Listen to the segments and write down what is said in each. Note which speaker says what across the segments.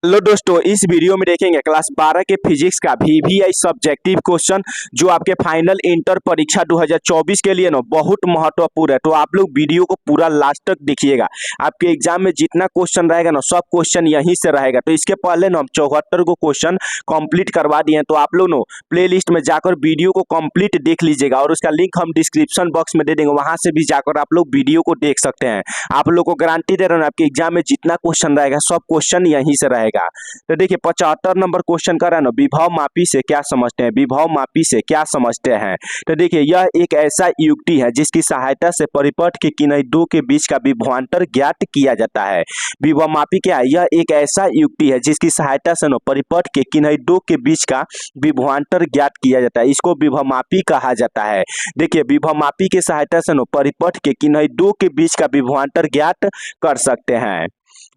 Speaker 1: Hello दोस्तों, इस video में देखेंगे क्लास 12 के फिजिक्स का वीवीआई सब्जेक्टिव क्वेश्चन जो आपके फाइनल इंटर परीक्षा 2024 के लिए ना बहुत महत्वपूर्ण है। तो आप लोग वीडियो को पूरा लास्ट तक देखिएगा। आपके एग्जाम में जितना क्वेश्चन रहेगा ना सब क्वेश्चन यहीं से रहेगा। तो इसके पहले ना हम 74 को क्वेश्चन कंप्लीट करवा दिए हैं। तो आप लोग ना प्ले लिस्ट में जाकर वीडियो को कंप्लीट देख लीजिएगा और उसका लिंक हम डिस्क्रिप्शन बॉक्स में दे देंगे, वहां से भी जाकर आप लोग वीडियो को देख सकते हैं। आप लोग को गारंटी दे रहे हैं आपके एग्जाम में जितना क्वेश्चन रहेगा सब क्वेश्चन यहीं से रहेगा। तो देखिए 75 नंबर क्वेश्चन कर रहा है ना, विभव मापी से क्या समझते हैं। विभव मापी से क्या समझते हैं, तो देखिए यह एक ऐसा युक्ति है जिसकी सहायता से परिपथ के किन्हीं दो के बीच का विभवांतर ज्ञात किया जाता है। विभव मापी क्या है, यह एक ऐसा युक्ति है जिसकी सहायता से ना परिपथ के किन्हीं दो के बीच का विभवांतर ज्ञात किया जाता है। इसको विभव मापी कहा जाता है। देखिए विभव मापी की सहायता से ना परिपथ के किन्हीं दो के बीच का विभवांतर ज्ञात कर सकते हैं।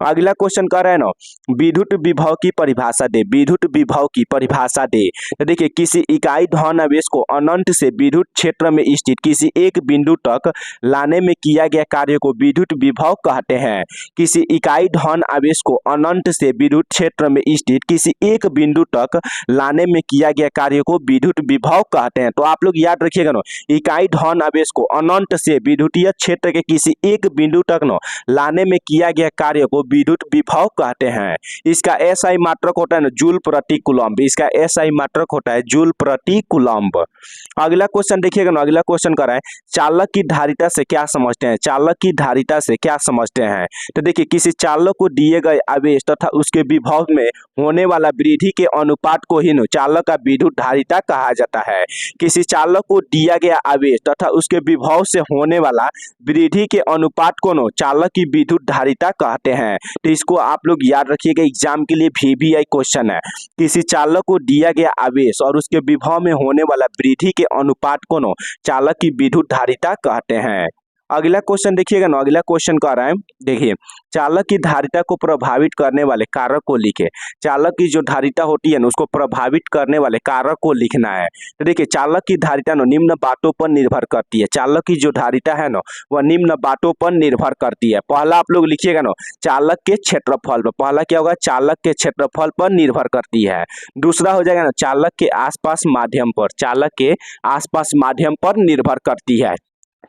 Speaker 1: अगला क्वेश्चन कर रहे हैं ना, विद्युत विभव की परिभाषा दे। विद्युत विभव की परिभाषा दे। तो देखिए किसी इकाई धन आवेश को अनंत से विद्युत क्षेत्र में स्थित किसी एक बिंदु तक लाने में किया गया कार्य को विद्युत विभव कहते हैं। किसी इकाई धन आवेश को अनंत से विद्युत क्षेत्र में स्थित किसी एक बिंदु तक लाने में किया गया कार्य को विद्युत विभव कहते हैं। तो आप लोग याद रखिएगा ना, इकाई धन आवेश को अनंत से विद्युतीय क्षेत्र के किसी एक बिंदु तक ना लाने में किया गया कार्य को विद्युत विभव कहते हैं। इसका एसआई मात्रक होता है ना जूल प्रति कूलम्ब। इसका एसआई मात्रक होता है जूल प्रति कूलम्ब। अगला क्वेश्चन देखिएगा ना, अगला क्वेश्चन कर रहा है चालक की धारिता से क्या समझते हैं। चालक की धारिता से क्या समझते हैं, तो देखिए किसी चालक को दिए गए आवेश तथा उसके विभव में होने वाला वृद्धि के अनुपात को ही चालक का विद्युत धारिता कहा जाता है। किसी चालक को दिया गया आवेश तथा उसके विभव से होने वाला वृद्धि के अनुपात को चालक की विद्युत धारिता कहते हैं। तो इसको आप लोग याद रखिएगा, एग्जाम के लिए वीवीआई क्वेश्चन है। किसी चालक को दिया गया आवेश और उसके विभव में होने वाला वृद्धि के अनुपात को चालक की विद्युत धारिता कहते हैं। अगला क्वेश्चन देखिएगा ना, अगला क्वेश्चन कह रहा है देखिए चालक की धारिता को प्रभावित करने वाले कारक को लिखे। चालक की जो धारिता होती है ना उसको प्रभावित करने वाले कारक को लिखना है। तो देखिए चालक की धारिता ना निम्न बातों पर निर्भर करती है। चालक की जो धारिता है ना वह निम्न बातों पर निर्भर करती है। पहला आप लोग लिखिएगा ना चालक के क्षेत्रफल पर। पहला क्या होगा, चालक के क्षेत्रफल पर निर्भर करती है। दूसरा हो जाएगा ना चालक के आसपास माध्यम पर। चालक के आसपास माध्यम पर निर्भर करती है।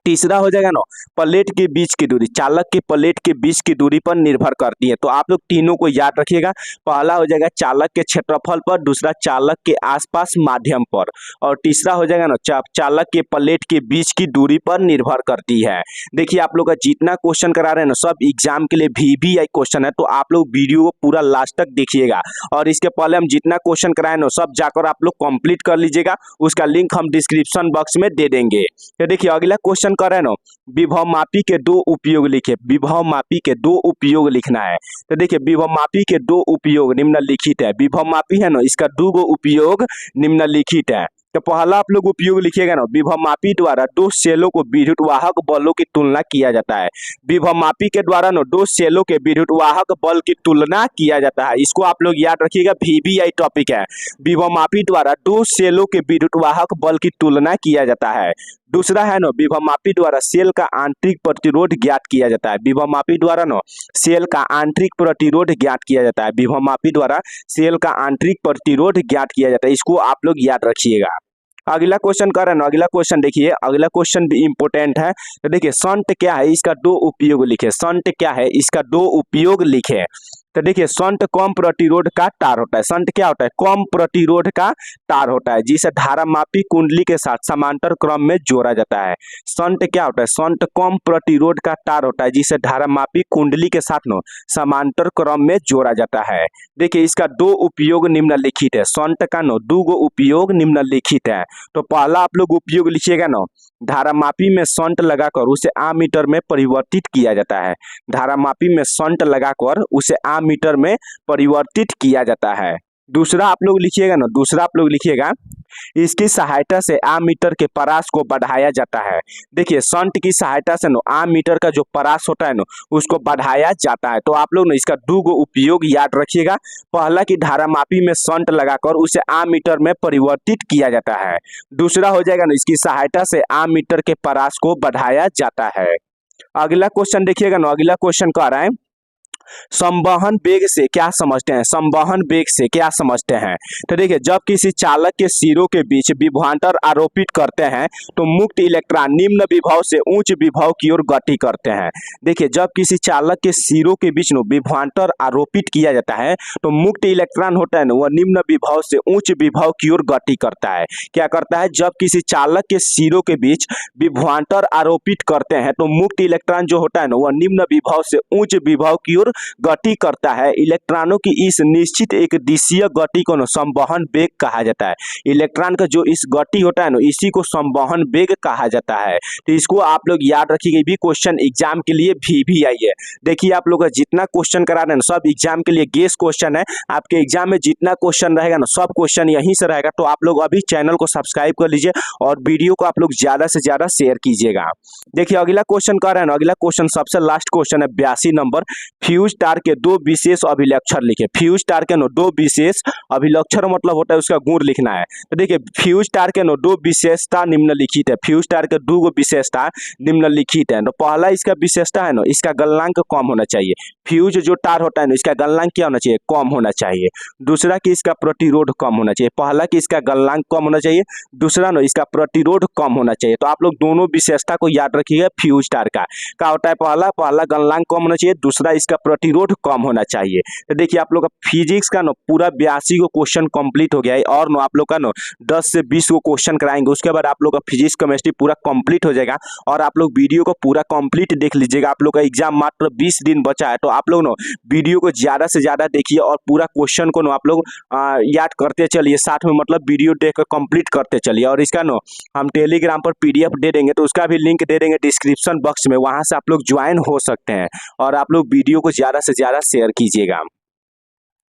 Speaker 1: तीसरा हो जाएगा ना प्लेट के बीच की दूरी। चालक के प्लेट के बीच की दूरी पर निर्भर करती है। तो आप लोग तीनों को याद रखिएगा। पहला हो जाएगा चालक के क्षेत्रफल पर, दूसरा चालक के आसपास माध्यम पर, और तीसरा हो जाएगा ना चालक के प्लेट के बीच की दूरी पर निर्भर करती है। देखिए आप लोग का जितना क्वेश्चन करा रहे हैं ना सब एग्जाम के लिए वीवीआई क्वेश्चन है। तो आप लोग वीडियो को पूरा लास्ट तक देखिएगा और इसके पहले हम जितना क्वेश्चन कराए ना सब जाकर आप लोग कंप्लीट कर लीजिएगा। उसका लिंक हम डिस्क्रिप्शन बॉक्स में दे देंगे। तो देखिए अगला क्वेश्चन कर रहे हैं ना, विभव मापी के दो उपयोग लिखे। विभव मापी के दो उपयोग लिखना है। तो देखिए विभव मापी के दो उपयोग निम्नलिखित है। विभव मापी है ना इसका दो गो उपयोग निम्नलिखित है। तो पहला आप लोग उपयोग लिखिएगा ना, विभव मापी द्वारा दो सेलों को विद्युत वाहक बलों की तुलना किया जाता है। विभव मापी के द्वारा ना दो सेलों के विद्युत वाहक बल की तुलना किया जाता है। इसको आप लोग याद रखिएगा, वीवीआई टॉपिक है। विभव मापी द्वारा दो सेलों के विद्युत वाहक बल की तुलना किया जाता है। दूसरा है ना विभव मापी द्वारा सेल का आंतरिक प्रतिरोध ज्ञात किया जाता है। विभव मापी द्वारा ना सेल का आंतरिक प्रतिरोध ज्ञात किया जाता है। विभव मापी द्वारा सेल का आंतरिक प्रतिरोध ज्ञात किया जाता है। इसको आप लोग याद रखिएगा। अगला क्वेश्चन कर रहे हैं ना, अगला क्वेश्चन देखिए, अगला क्वेश्चन भी इंपोर्टेंट है। तो देखिए संट क्या है, इसका दो उपयोग लिखे। संट क्या है, इसका दो उपयोग लिखे। तो देखिए संट कम प्रतिरोध का तार होता है। संट क्या होता है, कम प्रतिरोध का तार होता है जिसे धारा मापी कुंडली के साथ समांतर क्रम में जोड़ा जाता है। संट क्या होता है, संट कम प्रतिरोध का तार होता है जिसे धारा मापी कुंडली के साथ नो समांतर क्रम में जोड़ा जाता है। देखिए इसका दो उपयोग निम्नलिखित है। संट का नो दो गो उपयोग निम्नलिखित है। तो पहला आप लोग उपयोग लिखिएगा ना, धारा मापी में संट लगाकर उसे आमीटर में परिवर्तित किया जाता है। धारा मापी में संट लगाकर उसे आमीटर में परिवर्तित किया जाता है। दूसरा आप लोग लिखिएगा ना, दूसरा आप लोग लिखिएगा इसकी सहायता से आमीटर के परास को बढ़ाया जाता है। देखिए संट की सहायता से आमीटर का जो परास होता है ना उसको बढ़ाया जाता है। तो आप लोग ना इसका दो गो उपयोग याद रखिएगा। पहला की धारा मापी में संट लगाकर उसे आमीटर में परिवर्तित किया जाता है। दूसरा हो जाएगा ना इसकी सहायता से आमीटर के परास को बढ़ाया जाता है। अगला क्वेश्चन देखिएगा ना, अगला क्वेश्चन कह रहा है संवहन वेग से क्या समझते हैं? संवहन वेग से क्या समझते हैं? तो देखिए, जब किसी चालक के सिरों के बीच विभवांतर आरोपित करते हैं तो मुक्त इलेक्ट्रॉन निम्न विभव से उच्च विभव की ओर गति करते हैं। देखिए, जब किसी चालक के सिरों के बीच में विभवांतर आरोपित किया जाता है तो मुक्त इलेक्ट्रॉन होता है ना, वह निम्न विभव से उच्च विभव की ओर गति करता है। क्या करता है? जब किसी चालक के सिरों के बीच विभवांतर आरोपित करते हैं तो मुक्त इलेक्ट्रॉन जो होता है ना, वह निम्न विभव से उच्च विभव की ओर गति करता है। इलेक्ट्रॉनों की इस निश्चित एक दिशीय गति को ना संवहन वेग कहा जाता है। इलेक्ट्रॉन का जो इस गति होता है ना, इसी को संवहन वेग कहा जाता है। तो इसको आप लोग याद रखिएगा, भी क्वेश्चन एग्जाम के लिए भी आई है। देखिए, आप लोग का जितना क्वेश्चन करा रहे हैं ना, सब एग्जाम के लिए गेस क्वेश्चन है। आपके एग्जाम में जितना क्वेश्चन रहेगा ना, सब क्वेश्चन यहीं से रहेगा। तो आप लोग अभी चैनल को सब्सक्राइब कर लीजिए और वीडियो को आप लोग ज्यादा से ज्यादा शेयर कीजिएगा। देखिए, अगला क्वेश्चन कर रहे हैं ना, अगला क्वेश्चन सबसे लास्ट क्वेश्चन है 82 नंबर। फ्यूज तार के दो विशेष अभिलक्षण लिखे। फ्यूज तार के नो दो विशेष अभिलक्षण मतलब होता है उसका गुण लिखना है। तो देखिए, फ्यूज तार के नो दो विशेषता निम्नलिखित है। फ्यूज तार के दो विशेषता निम्नलिखित है। तो पहला इसका विशेषता है ना, इसका गलनांक कम होना चाहिए। फ्यूज जो तार होता है ना, इसका गलनांक क्या होना चाहिए? कम होना चाहिए। दूसरा कि इसका प्रतिरोध कम होना चाहिए। पहला कि इसका गलनांक कम होना चाहिए, दूसरा ना इसका प्रतिरोध कम होना चाहिए। तो आप लोग दोनों विशेषता को याद रखिएगा। फ्यूज तार का क्या होता है? पहला गलनांक कम होना चाहिए, दूसरा इसका प्रतिरोध कम होना चाहिए। तो देखिए, आप लोग का फिजिक्स का ना पूरा 82 को क्वेश्चन कंप्लीट हो गया है और ना आप लोग का ना 10 से 20 को क्वेश्चन कराएंगे। उसके बाद आप लोग का फिजिक्स केमिस्ट्री पूरा कंप्लीट हो जाएगा और आप लोग वीडियो को पूरा कंप्लीट देख लीजिएगा। आप लोग का एग्जाम मात्र 20 दिन बचा है, तो आप लोग ना वीडियो को ज्यादा से ज्यादा देखिए और पूरा क्वेश्चन को ना आप लोग याद करते चलिए। साथ में मतलब वीडियो देख कर कंप्लीट करते चलिए। और इसका ना हम टेलीग्राम पर PDF दे देंगे, तो उसका भी लिंक दे देंगे डिस्क्रिप्शन बॉक्स में, वहां से आप लोग ज्वाइन हो सकते हैं। और आप लोग वीडियो को ज्यादा से ज्यादा शेयर कीजिएगा।